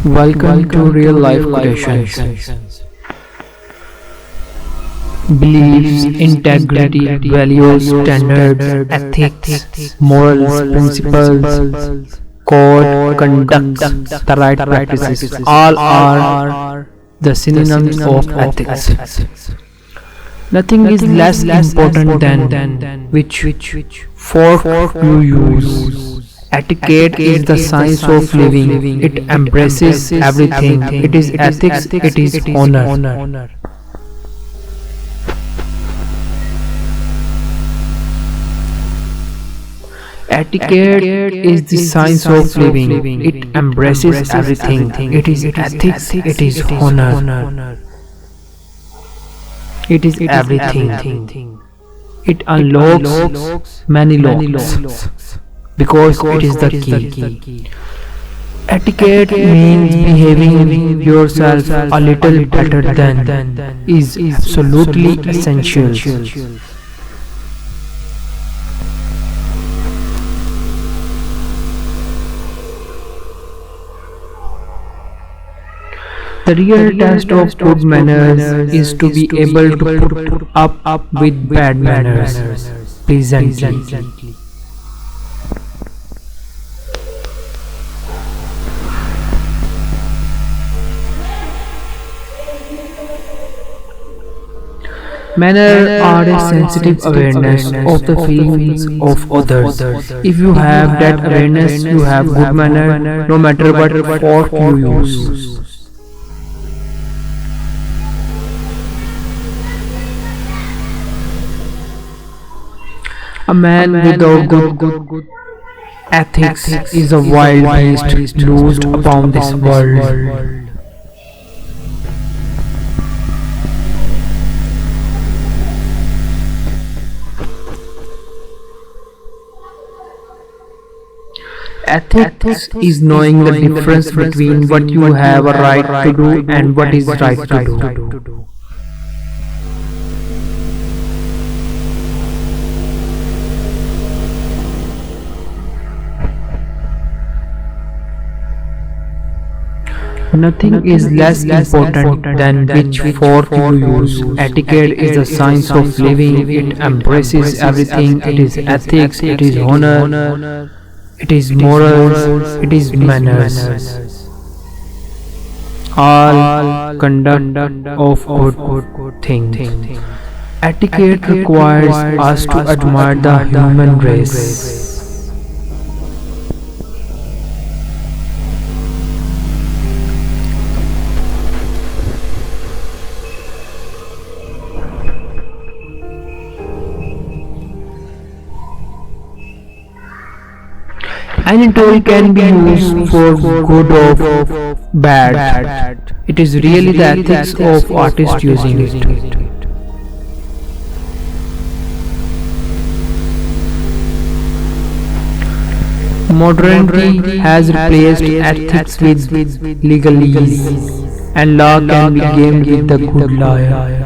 Welcome to Real Life Quotations. Beliefs, integrity, values, standards, ethics, morals, principles, code, conduct, the right practices, all are the synonyms of ethics. Nothing is less important than which fork you use. Etiquette is the science of living. It embraces everything. It is ethics, it is honor. Etiquette is the science of living. It embraces everything. It is ethics, it is honor. It is everything. It unlocks many locks because it is the key. Etiquette means behaving yourself a little better than is absolutely essential. The real test of good manners is to be able to put up with bad manners pleasantly. Manners are a sensitive awareness of the feelings of others. If you have that awareness, you have good manner no matter what fork you use. A man without good ethics is a wild beast loosed upon this world. Ethics is knowing the difference between what you have a right to do and what is right to do. Nothing is less important than which fork you use. Etiquette is the science of living. It embraces everything. It is ethics, it is honor, it is morals, it is manners. All conduct of good things. Etiquette requires us to admire the human race. Any tool can be used for good or bad. It is really the ethics of artists using it. Modernity has replaced ethics with legalese, and law can be gamed with the good lawyer.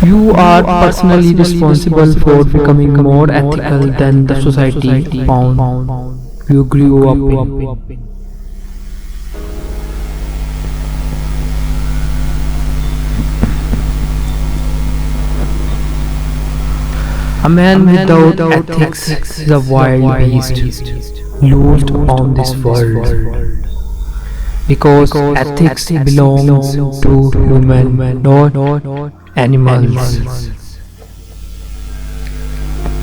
You are personally responsible for becoming more ethical than the society found you grew up in. A man without ethics is a wild beast loosed upon this world. Because ethics belongs to human, not animals.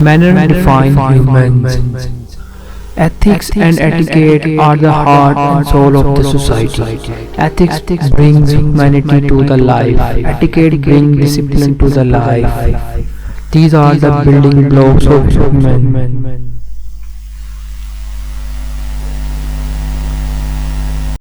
Manner define humans. Ethics and etiquette are the heart and soul of the society. Ethics brings humanity to the life. Etiquette brings discipline to the life. These are the building blocks of human.